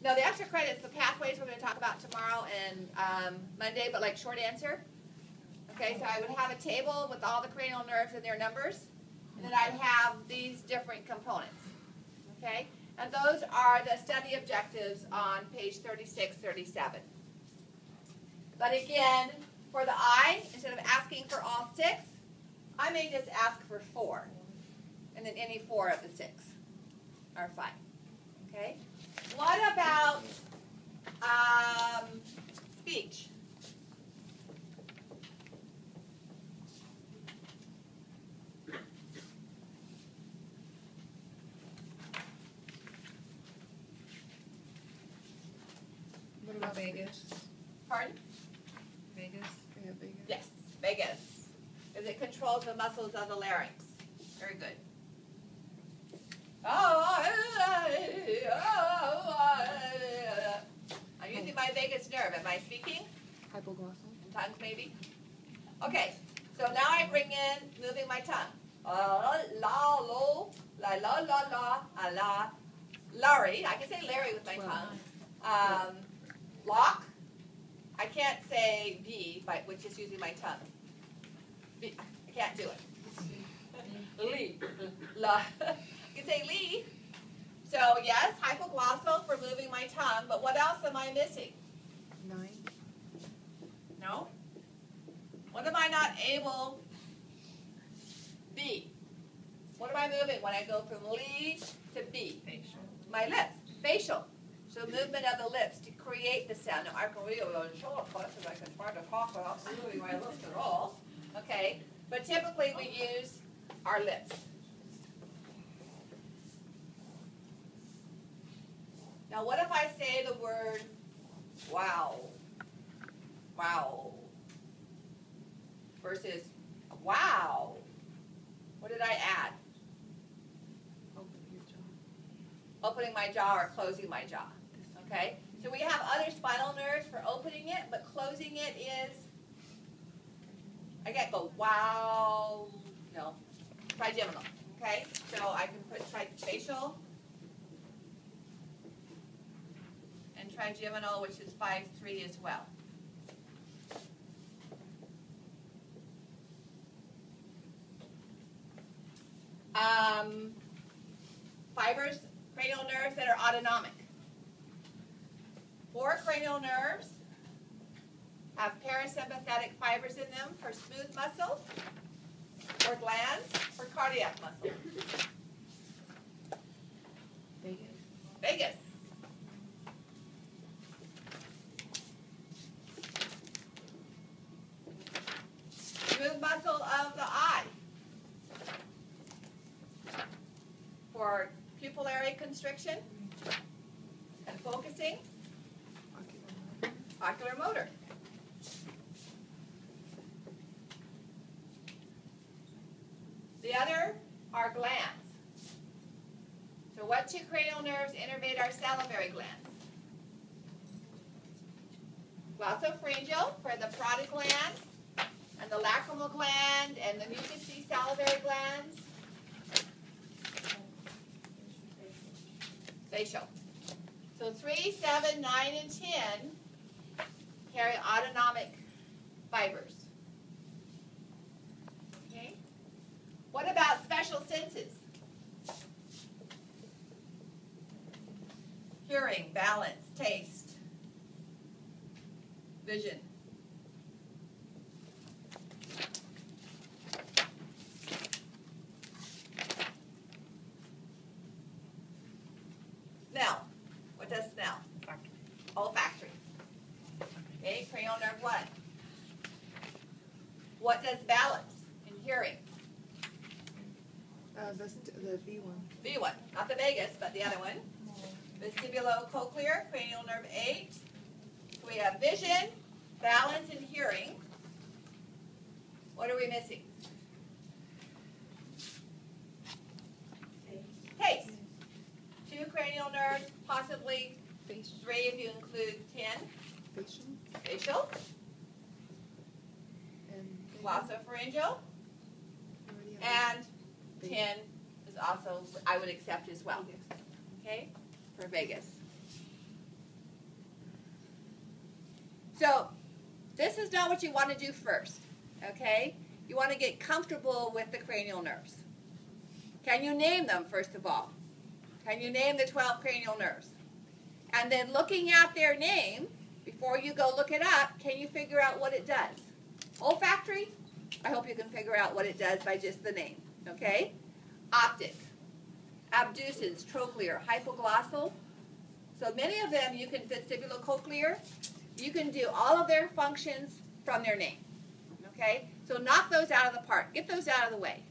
No, the extra credits, the pathways we're going to talk about tomorrow and Monday, but like short answer. Okay, so I would have a table with all the cranial nerves and their numbers, and then I'd have these different components. Okay, and those are the study objectives on page 36, 37. But again, for the eye, instead of asking for all 6, I may just ask for 4, and then any 4 of the 6 are fine. Okay. What about speech? What about Vegas? Pardon? Vegas? Yeah, Vegas. Yes, vagus. Because it controls the muscles of the larynx. Very good. I'm using my vagus nerve. Am I speaking? Hypoglossal. Tongues maybe? Okay, so now I bring in moving my tongue. La, lo, la, la, la, la, la. Larry. I can say Larry with my tongue. Lock. I can't say B, which is using my tongue. B, I can't do it. Lee. La. I can say Lee. So yes, hypoglossal for moving my tongue, but what else am I missing? 9. No? What am I not able? B. What am I moving when I go from Lee to B? Facial. My lips. Facial. So movement of the lips to create the sound. Now I can really show up because I can try to talk without moving my lips at all. Okay? But typically we use our lips. Now what if I say the word wow? Wow. Versus wow. What did I add? Open your jaw. Opening my jaw or closing my jaw. Okay? So we have other spinal nerves for opening it, but closing it is, I can't go wow, no, trigeminal. Okay? So I can put facial and trigeminal, which is 5-3 as well. Fibers, cranial nerves that are autonomic. 4 cranial nerves have parasympathetic fibers in them for smooth muscle, or glands, for cardiac muscle. Vegas. Vagus. Smooth muscle of the eye for pupillary constriction and focusing. Ocular motor. The other are glands. So what 2 cranial nerves innervate our salivary glands? Glossopharyngeal for the parotid gland, and the lacrimal gland, and the mucousy salivary glands. Facial. So 3, 7, 9, and 10 carry autonomic fibers. Okay? What about special senses? Hearing, balance, taste, vision. Smell. What does smell? Olfactory. Okay, cranial nerve 1. What does balance in hearing? That's the V1. V1, not the vagus, but the other one. Vestibulocochlear, cranial nerve 8. So we have vision, balance, and hearing. What are we missing? Taste. 2 cranial nerves, possibly Facial. 3 if you include 10. Facial. Facial, And glossopharyngeal, and 10 is also, I would accept as well. Okay, for vagus. So this is not what you want to do first, okay? You want to get comfortable with the cranial nerves. Can you name them, first of all? Can you name the 12 cranial nerves? And then looking at their name, before you go look it up, can you figure out what it does? Olfactory? I hope you can figure out what it does by just the name, okay? Optic, abducens, trochlear, hypoglossal. So many of them you can, vestibulocochlear, you can do all of their functions from their name, okay? So knock those out of the park. Get those out of the way.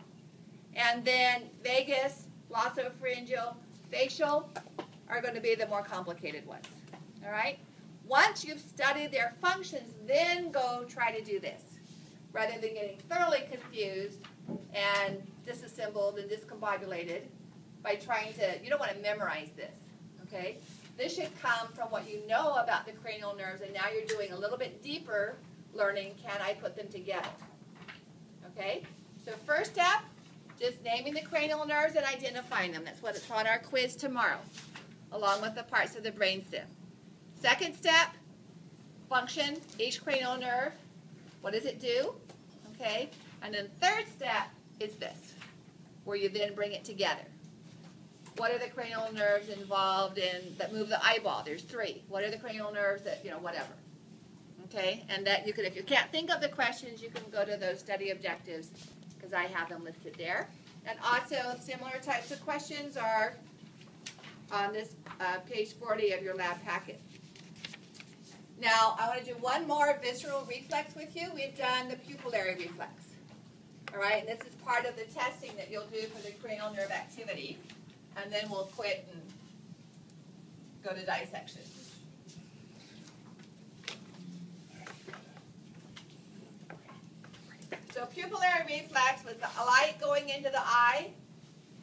And then vagus, glossopharyngeal, facial are going to be the more complicated ones, all right? Once you've studied their functions, then go try to do this, rather than getting thoroughly confused and disassembled and discombobulated by trying to, you don't want to memorize this, okay? This should come from what you know about the cranial nerves, and now you're doing a little bit deeper learning, can I put them together, okay? So first step, just naming the cranial nerves and identifying them. That's what's on our quiz tomorrow, along with the parts of the brainstem. Second step, function, each cranial nerve. What does it do? Okay. And then third step is this, where you then bring it together. What are the cranial nerves involved in that move the eyeball? There's 3. What are the cranial nerves that, whatever. Okay? And that you can, if you can't think of the questions, you can go to those study objectives, because I have them listed there. And also, similar types of questions are on this page 40 of your lab packet. Now, I want to do one more visceral reflex with you. We've done the pupillary reflex. All right, and this is part of the testing that you'll do for the cranial nerve activity. And then we'll quit and go to dissection. So pupillary reflex was the light going into the eye,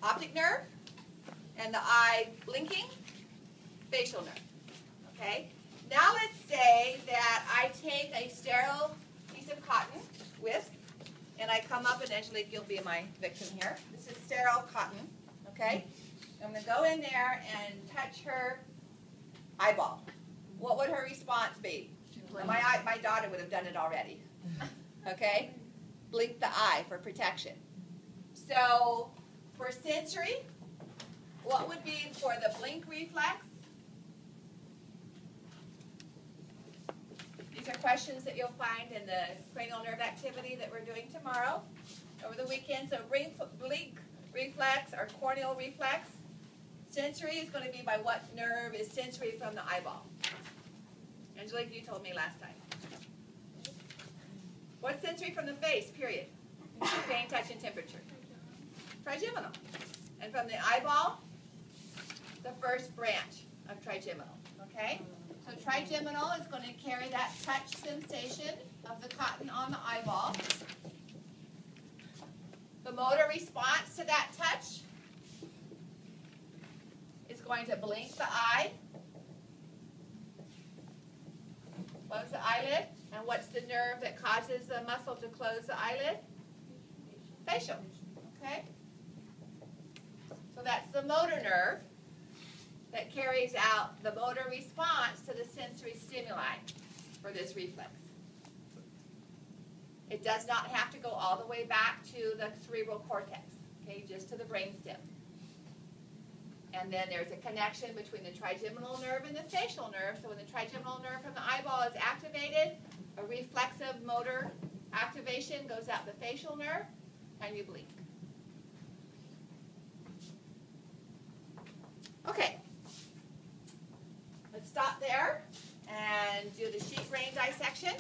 optic nerve, and the eye blinking, facial nerve. Okay? Now let's say that I take a sterile piece of cotton, wisp, and I come up, and Angelique, you'll be my victim here. This is sterile cotton, okay? I'm going to go in there and touch her eyeball. What would her response be? My daughter would have done it already, okay? Blink the eye for protection. So for sensory, what would be for the blink reflex? These are questions that you'll find in the cranial nerve activity that we're doing tomorrow over the weekend. So blink reflex or corneal reflex. Sensory is going to be by what nerve is sensory from the eyeball. Angelique, you told me last time. What's sensory from the face, period? Pain, touch, and temperature. Trigeminal. And from the eyeball, the first branch of trigeminal. Okay? So trigeminal is going to carry that touch sensation of the cotton on the eyeball. The motor response to that touch is going to blink the eye. Close the eyelid. And what's the nerve that causes the muscle to close the eyelid? Facial. Okay? So that's the motor nerve that carries out the motor response to the sensory stimuli for this reflex. It does not have to go all the way back to the cerebral cortex, okay, just to the brainstem. And then there's a connection between the trigeminal nerve and the facial nerve. So when the trigeminal nerve from the eyeball is activated, a reflexive motor activation goes out the facial nerve, and you blink. Okay. Let's stop there and do the sheet brain dissection.